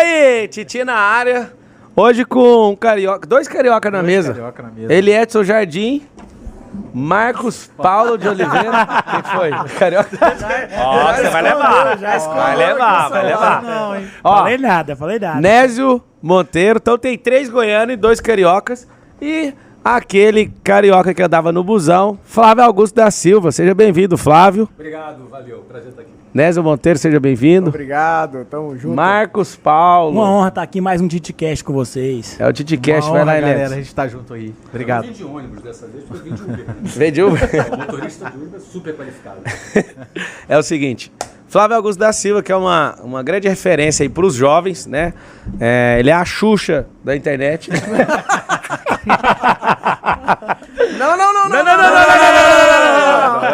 aí, Titi na área. Hoje com um carioca, dois carioca na mesa. Ele é Edson Jardim, Marcos Paulo de Oliveira. Quem foi? Carioca. Ó, você vai levar. Vai levar. Não, hein? Ó, Falei nada. Nésio Monteiro. Então tem 3 goianos e 2 cariocas. E aquele carioca que andava no busão, Flávio Augusto da Silva. Seja bem-vindo, Flávio. Obrigado, valeu. Prazer estar aqui. Nésio Monteiro, seja bem-vindo. Obrigado, tamo junto. Marcos Paulo. Uma honra estar aqui mais um TitiCast com vocês. É o TitiCast, vai lá, galera, Elenco. a gente tá junto aí. Obrigado. Eu vim de ônibus dessa vez, porque eu vim de Uber. Vem de Uber. O motorista de Uber é super qualificado. É o seguinte, Flávio Augusto da Silva, que é uma grande referência aí pros jovens, né? Ele é a Xuxa da internet. Não,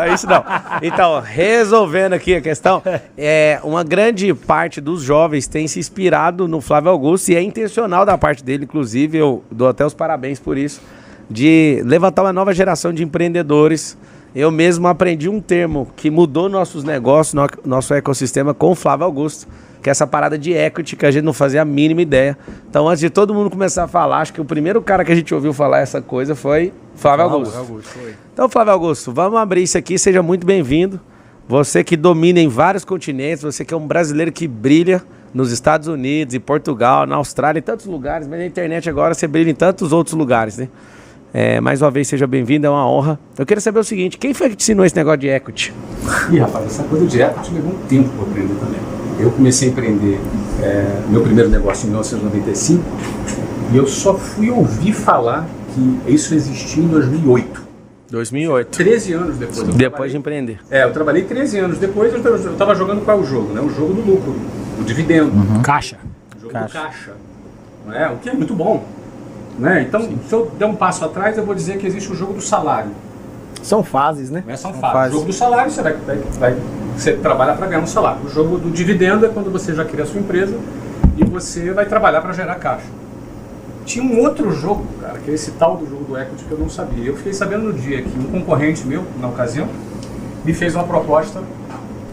é isso não. Então, resolvendo aqui a questão, uma grande parte dos jovens tem se inspirado no Flávio Augusto e é intencional da parte dele, inclusive, eu dou até os parabéns por isso, de levantar uma nova geração de empreendedores. Eu mesmo aprendi um termo que mudou nossos negócios, nosso ecossistema com o Flávio Augusto, que é essa parada de equity que a gente não fazia a mínima ideia. Então, antes de todo mundo começar a falar, acho que o primeiro cara que a gente ouviu falar essa coisa foi Flávio Augusto. Então, Flávio Augusto, vamos abrir isso aqui, seja muito bem-vindo. Você que domina em vários continentes, você que é um brasileiro que brilha nos Estados Unidos, em Portugal, na Austrália, em tantos lugares, mas na internet agora você brilha em tantos outros lugares, né? Mais uma vez, seja bem-vindo, é uma honra. Eu queria saber o seguinte, quem foi que te ensinou esse negócio de equity? Ih, rapaz, essa coisa de equity levou um tempo para aprender também. Eu comecei a empreender meu primeiro negócio em 1995 e eu só fui ouvir falar que isso existia em 2008. 2008. 13 anos depois. Depois de empreender. Eu trabalhei 13 anos depois, eu estava jogando qual é o jogo, né? O jogo do lucro, o dividendo. Caixa. O jogo do caixa. Não é? O que é muito bom. Né? Então, se eu der um passo atrás, eu vou dizer que existe o jogo do salário. São fases, né? São fases. O jogo do salário, você trabalha para ganhar um salário. O jogo do dividendo é quando você já cria a sua empresa e você vai trabalhar para gerar caixa. Tinha um outro jogo, cara, que é esse tal do jogo do equity que eu não sabia. Eu fiquei sabendo no dia que um concorrente meu, na ocasião, me fez uma proposta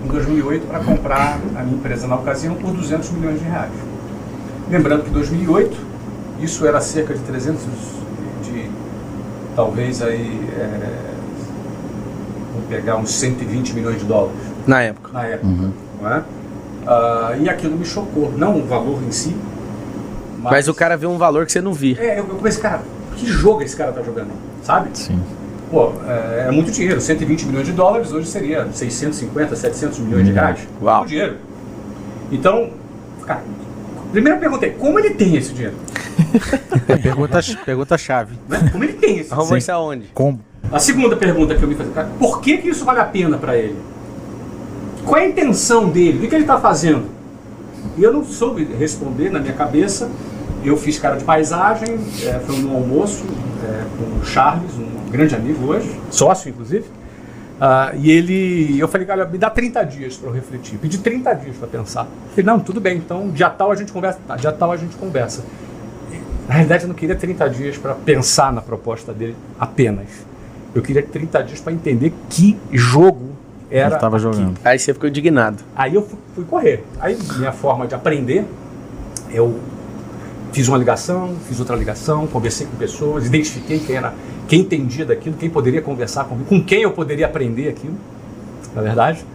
em 2008 para comprar a minha empresa na ocasião por 200 milhões de reais. Lembrando que em 2008, isso era cerca de 300, talvez aí, vamos pegar uns 120 milhões de dólares. Na época. Não é? E aquilo me chocou, não o valor em si. Mas o cara viu um valor que você não via. Eu comecei, cara, que jogo esse cara tá jogando, sabe? Sim. Pô, é muito dinheiro, 120 milhões de dólares, hoje seria 650, 700 milhões de reais. Uau. Muito dinheiro. Então, cara, primeira pergunta é, como ele tem esse dinheiro? Pergunta-chave. Né? Como ele tem esse dinheiro? Vamos ver aonde. Como? A segunda pergunta que eu me faço, cara, por que isso vale a pena para ele? Qual é a intenção dele? O que ele está fazendo? E eu não soube responder na minha cabeça. Eu fiz cara de paisagem, foi num almoço com o Charles, um grande amigo hoje, sócio inclusive. Eu falei, cara, me dá 30 dias para eu refletir. Pedi 30 dias para pensar. Falei, não, tudo bem, então dia tal a gente conversa. Tá, dia tal a gente conversa. Na realidade eu não queria 30 dias para pensar na proposta dele apenas. Eu queria 30 dias para entender que jogo era. Ele estava jogando. Aí você ficou indignado. Aí eu fui correr. Aí minha forma de aprender, eu fiz uma ligação, fiz outra ligação, conversei com pessoas, identifiquei quem entendia daquilo, quem poderia conversar comigo, com quem eu poderia aprender aquilo, na verdade.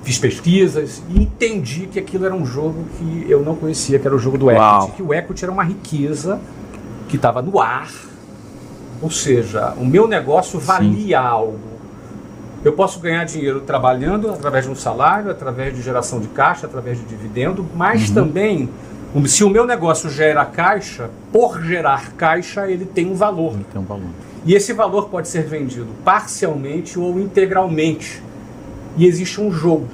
Fiz pesquisas e entendi que aquilo era um jogo que eu não conhecia, que era o jogo do equity. Que o equity era uma riqueza que estava no ar, ou seja, o meu negócio valia algo. Eu posso ganhar dinheiro trabalhando através de um salário, através de geração de caixa, através de dividendo, mas também, se o meu negócio gera caixa, por gerar caixa, ele tem um valor. Ele tem um valor. E esse valor pode ser vendido parcialmente ou integralmente. E existe um jogo.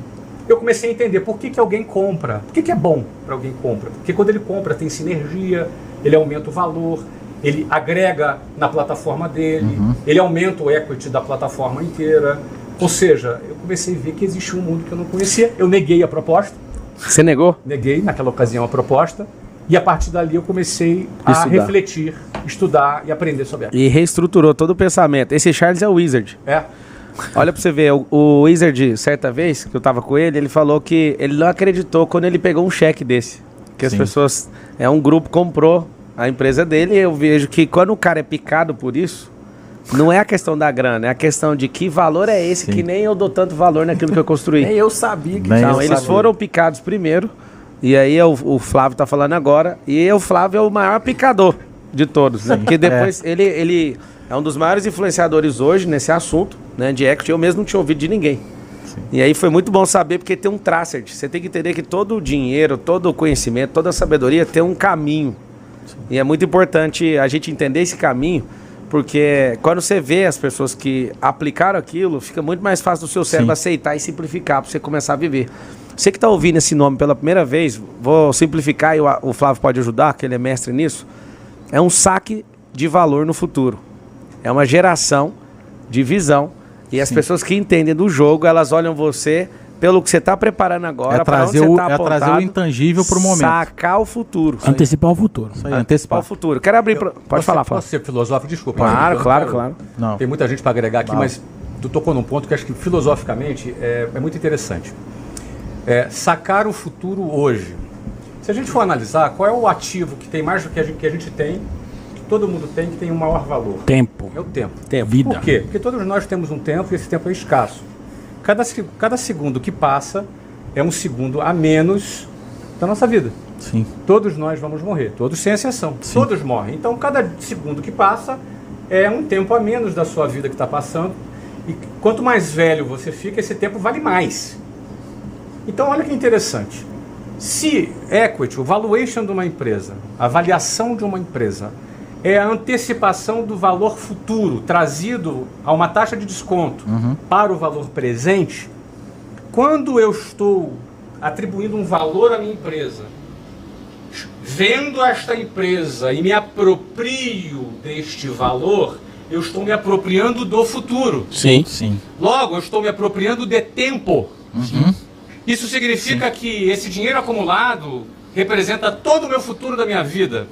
Eu comecei a entender por que alguém compra. Por que é bom para alguém comprar? Porque quando ele compra tem sinergia, ele aumenta o valor, ele agrega na plataforma dele, ele aumenta o equity da plataforma inteira. Ou seja, eu comecei a ver que existe um mundo que eu não conhecia. Eu neguei a proposta. Você negou? Neguei naquela ocasião a proposta. E a partir dali eu comecei a refletir, estudar e aprender sobre ela. E reestruturou todo o pensamento. Esse Charles é o Wizard. Olha pra você ver, o Wizard, certa vez, que eu tava com ele, ele falou que ele não acreditou quando ele pegou um cheque desse. Que as pessoas... É um grupo que comprou a empresa dele e eu vejo que quando o cara é picado por isso, não é a questão da grana, é a questão de que valor é esse que nem eu dou tanto valor naquilo que eu construí. Nem eu sabia que Então, eles foram picados primeiro, e aí o Flávio tá falando agora, e o Flávio é o maior picador de todos, né? Porque depois ele é um dos maiores influenciadores hoje nesse assunto, né, de equity. Eu mesmo não tinha ouvido de ninguém. Sim. E aí foi muito bom saber, porque tem um tracer. Você tem que entender que todo o dinheiro, todo o conhecimento, toda a sabedoria tem um caminho. Sim. E é muito importante a gente entender esse caminho, porque quando você vê as pessoas que aplicaram aquilo, fica muito mais fácil do seu cérebro aceitar e simplificar para você começar a viver. Você que está ouvindo esse nome pela primeira vez, vou simplificar e o Flávio pode ajudar, que ele é mestre nisso. É um saque de valor no futuro. É uma geração de visão. E as pessoas que entendem do jogo, elas olham você pelo que você está preparando agora, para onde você está apontado. Trazer o intangível para o momento. Sacar o futuro. Antecipar o futuro. Isso aí, antecipar o futuro. Quero abrir... Pode falar, Flávio. Posso ser filosófico? Desculpa. Claro. Não. Tem muita gente para agregar aqui, mas tu tocou num ponto que acho que filosoficamente é muito interessante. Sacar o futuro hoje. Se a gente for analisar, qual é o ativo que tem mais do que a gente tem, que todo mundo tem, que tem um maior valor? Tempo. É o tempo. Vida. Por quê? Porque todos nós temos um tempo e esse tempo é escasso. Cada segundo que passa é um segundo a menos da nossa vida. Sim. Todos nós vamos morrer, todos sem exceção. Sim. Todos morrem. Então, cada segundo que passa é um tempo a menos da sua vida que está passando. E quanto mais velho você fica, esse tempo vale mais. Então, olha que interessante. Se equity, o valuation de uma empresa, a avaliação de uma empresa, é a antecipação do valor futuro trazido a uma taxa de desconto para o valor presente, quando eu estou atribuindo um valor à minha empresa, vendo esta empresa e me aproprio deste valor, eu estou me apropriando do futuro. Sim. Logo, eu estou me apropriando de tempo. Isso significa que esse dinheiro acumulado representa todo o meu futuro da minha vida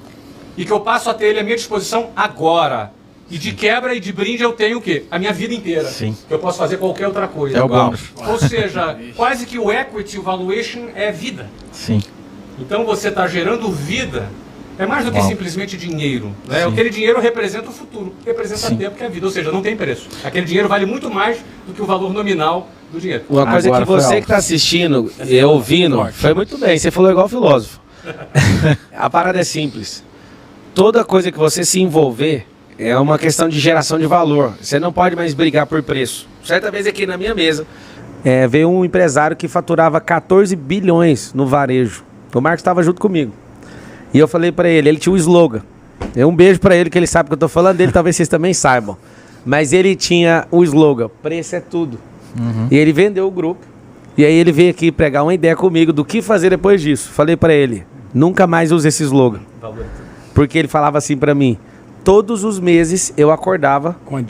e que eu passo a ter ele à minha disposição agora. E de quebra e de brinde eu tenho o quê? A minha vida inteira. Sim. Que eu posso fazer qualquer outra coisa. É o bônus. Ou seja, quase que o equity, o valuation é vida. Sim. Então você está gerando vida. É mais do que simplesmente dinheiro. Né? Aquele dinheiro representa o futuro, representa tempo que é a vida. Ou seja, não tem preço. Aquele dinheiro vale muito mais do que o valor nominal do dinheiro. Uma coisa que você que está assistindo e ouvindo, foi muito bem. Você falou igual filósofo. A parada é simples. Toda coisa que você se envolver é uma questão de geração de valor. Você não pode mais brigar por preço. Certa vez aqui na minha mesa, veio um empresário que faturava 14 bilhões no varejo. O Marcos estava junto comigo. E eu falei pra ele tinha um slogan. Um beijo pra ele, que ele sabe que eu tô falando dele, talvez vocês também saibam. Mas ele tinha o slogan, preço é tudo. E ele vendeu o grupo. E aí ele veio aqui pregar uma ideia comigo do que fazer depois disso. Falei pra ele, nunca mais use esse slogan. Porque ele falava assim pra mim, todos os meses eu acordava com uma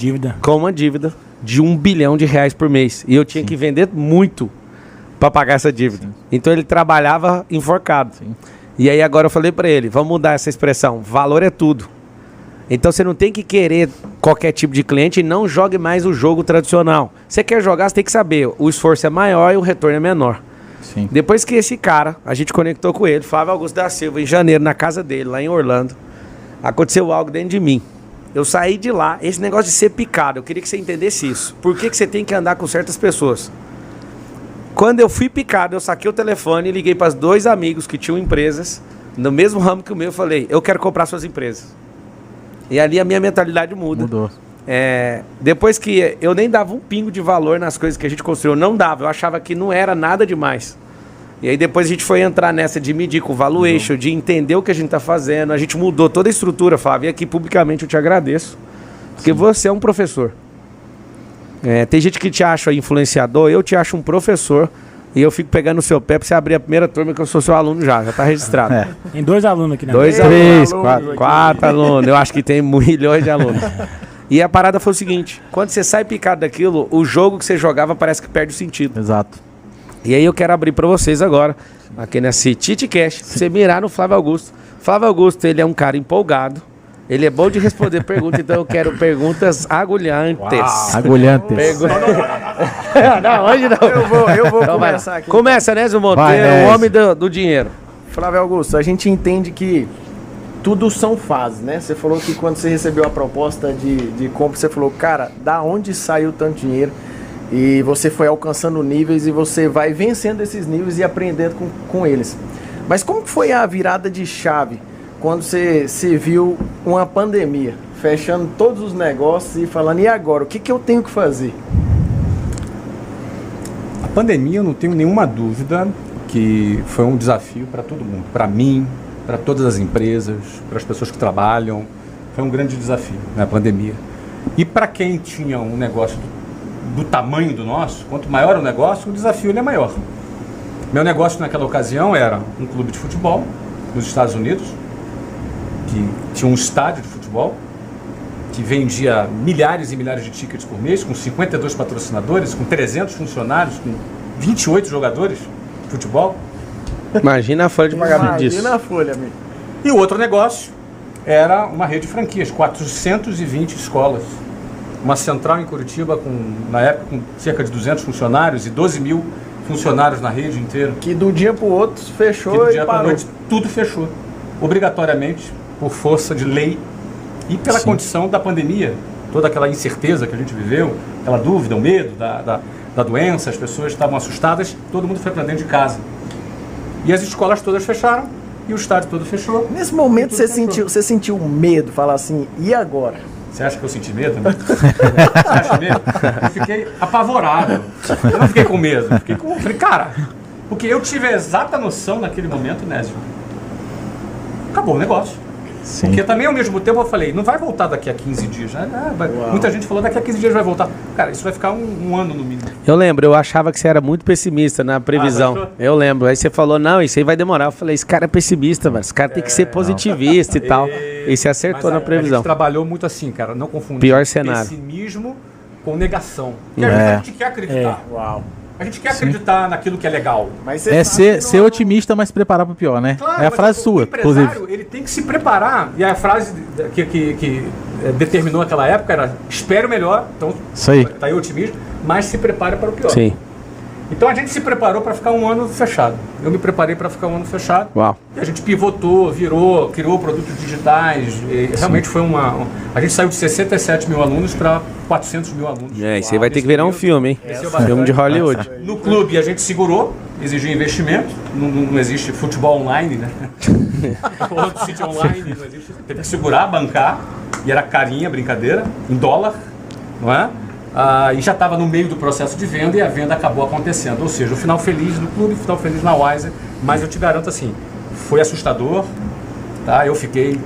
dívida de R$1 bilhão por mês. E eu tinha que vender muito pra pagar essa dívida. Então ele trabalhava enforcado. E aí agora eu falei pra ele, vamos mudar essa expressão, valor é tudo. Então você não tem que querer qualquer tipo de cliente e não jogue mais o jogo tradicional. Você quer jogar, você tem que saber, o esforço é maior e o retorno é menor. Sim. Depois que esse cara, a gente conectou com ele, Flávio Augusto da Silva, em janeiro, na casa dele, lá em Orlando, aconteceu algo dentro de mim. Eu saí de lá, esse negócio de ser picado, eu queria que você entendesse isso. Por que você tem que andar com certas pessoas? Quando eu fui picado, eu saquei o telefone e liguei para os 2 amigos que tinham empresas, no mesmo ramo que o meu, eu falei, eu quero comprar suas empresas. E ali a minha mentalidade Mudou. Depois que eu nem dava um pingo de valor nas coisas que a gente construiu, não dava, eu achava que não era nada demais. E aí depois a gente foi entrar nessa de medir com valuation, de entender o que a gente está fazendo, a gente mudou toda a estrutura, Flávio, e aqui publicamente eu te agradeço, porque você é um professor. Tem gente que te acha influenciador, eu te acho um professor, e eu fico pegando o seu pé pra você abrir a primeira turma, que eu sou seu aluno já tá registrado. Tem 2 alunos aqui na 2, 3, 4 alunos, eu acho que tem milhões de alunos. E a parada foi o seguinte, quando você sai picado daquilo, o jogo que você jogava parece que perde o sentido. Exato. E aí eu quero abrir pra vocês agora, aqui nesse TitiCast, pra você mirar no Flávio Augusto. Flávio Augusto, ele é um cara empolgado, ele é bom de responder perguntas, então eu quero perguntas agulhantes. Agulhantes. Não, hoje não. Eu vou Então começar aqui. Começa, né, Zé Monteiro, o homem do dinheiro. Flávio Augusto, a gente entende que tudo são fases, né? Você falou que quando você recebeu a proposta de compra, você falou, cara, da onde saiu tanto dinheiro? E você foi alcançando níveis e você vai vencendo esses níveis e aprendendo com eles. Mas como foi a virada de chave quando você viu uma pandemia, fechando todos os negócios e falando, e agora, o que eu tenho que fazer? A pandemia, eu não tenho nenhuma dúvida que foi um desafio para todo mundo, para mim, para todas as empresas, para as pessoas que trabalham. Foi um grande desafio, né, a pandemia. E para quem tinha um negócio do tamanho do nosso, quanto maior o negócio, o desafio ele é maior. Meu negócio naquela ocasião era um clube de futebol nos Estados Unidos, que tinha um estádio de futebol, que vendia milhares e milhares de tickets por mês, com 52 patrocinadores, com 300 funcionários, com 28 jogadores de futebol. Imagina a folha de pagamento disso. Imagina a folha, amigo. E o outro negócio era uma rede de franquias, 420 escolas. Uma central em Curitiba, na época, com cerca de 200 funcionários e 12 mil funcionários na rede inteira. Que do dia para o outro fechou Que do dia e para parou. noite tudo fechou. Obrigatoriamente, por força de lei e pela condição da pandemia. Toda aquela incerteza que a gente viveu, aquela dúvida, o medo da doença, as pessoas estavam assustadas, todo mundo foi para dentro de casa. E as escolas todas fecharam e o estádio todo fechou. Nesse momento você sentiu medo, falar assim, e agora? Você acha que eu senti medo? Né? Você acha medo? Eu fiquei apavorado. Eu não fiquei com medo. Falei, cara, porque eu tive a exata noção naquele momento, Nésio. Acabou o negócio. Sim. Porque também ao mesmo tempo eu falei, não vai voltar daqui a 15 dias. Muita gente falou, daqui a 15 dias vai voltar. Cara, isso vai ficar um ano no mínimo. Eu lembro, eu achava que você era muito pessimista na previsão. Eu lembro. Aí você falou, não, isso aí vai demorar. Eu falei, esse cara é pessimista, mano. Esse cara tem que ser positivista e tal. E você acertou na A previsão. gente trabalhou muito assim, cara, não confundir Pior cenário. pessimismo com negação. Porque a gente quer acreditar. Uau. A gente quer acreditar naquilo que é legal. Mas você É sabe que ser não- otimista, mas se preparar para o pior, né? Claro, É a mas frase sua, o empresário, inclusive. ele tem que se preparar. E a frase que determinou aquela época era: espere o melhor, então Isso aí. tá aí o otimismo, mas se prepare para o pior. Sim. Então a gente se preparou para ficar um ano fechado. Eu me preparei para ficar um ano fechado. Uau. E a gente pivotou, virou, criou produtos digitais. E realmente foi a gente saiu de 67 mil alunos para 400 mil alunos. É, isso aí vai ter que virar um filme, hein? Cresceu bastante. Filme de Hollywood. No clube a gente segurou, exigiu investimento. Não existe futebol online, né? Outro sítio online, não existe. Teve que segurar, bancar. E era carinha, brincadeira, em dólar, não é? E já estava no meio do processo de venda e a venda acabou acontecendo. Ou seja, o final feliz no clube, o final feliz na Wiser. Mas eu te garanto assim, foi assustador, tá? Eu fiquei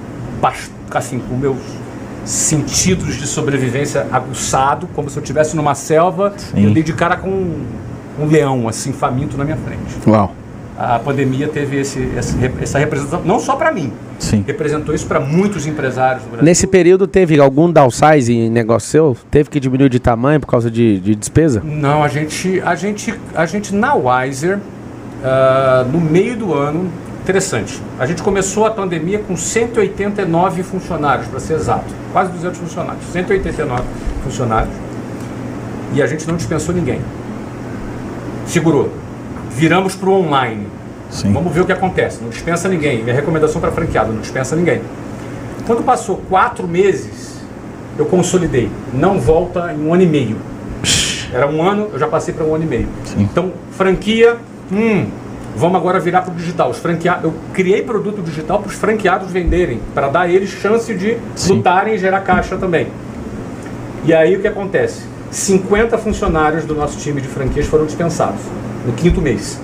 assim, com meus sentidos de sobrevivência aguçado, como se eu estivesse numa selva. Sim. Eu dei de cara com um leão, assim, faminto na minha frente. Uau. A pandemia teve essa representação, não só para mim, Sim. representou isso para muitos empresários do Brasil. Nesse período teve algum downsize em negócio seu? Teve que diminuir de tamanho por causa de despesa? Não, a gente na Wiser, no meio do ano, interessante, a gente começou a pandemia com 189 funcionários, para ser exato, quase 200 funcionários, 189 funcionários, e a gente não dispensou ninguém. Segurou. Viramos para o online. Sim. Vamos ver o que acontece. Não dispensa ninguém. Minha recomendação para franqueado, não dispensa ninguém. Quando passou 4 meses, eu consolidei. Não volta em 1 ano e meio. Era 1 ano, eu já passei para 1 ano e meio. Sim. Então, franquia, vamos agora virar para o digital. Eu criei produto digital para os franqueados venderem, para dar a eles chance de Sim. lutarem e gerar caixa também. E aí o que acontece? 50 funcionários do nosso time de franquias foram dispensados no 5º mês.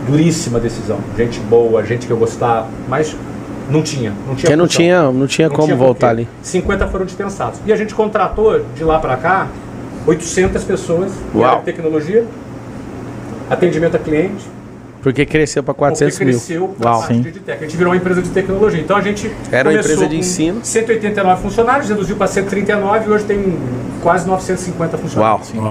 Duríssima decisão. Gente boa, gente que eu gostava, mas não tinha. Porque não tinha como voltar ali. 50 foram dispensados. E a gente contratou de lá para cá 800 pessoas Uau. de tecnologia, atendimento a cliente, Porque cresceu para porque 400 mil. cresceu para a Uau. parte de EdTech. A gente virou uma empresa de tecnologia. Então a gente Era uma começou empresa de com ensino. 189 funcionários, reduziu para 139 e hoje tem quase 950 funcionários. Uau.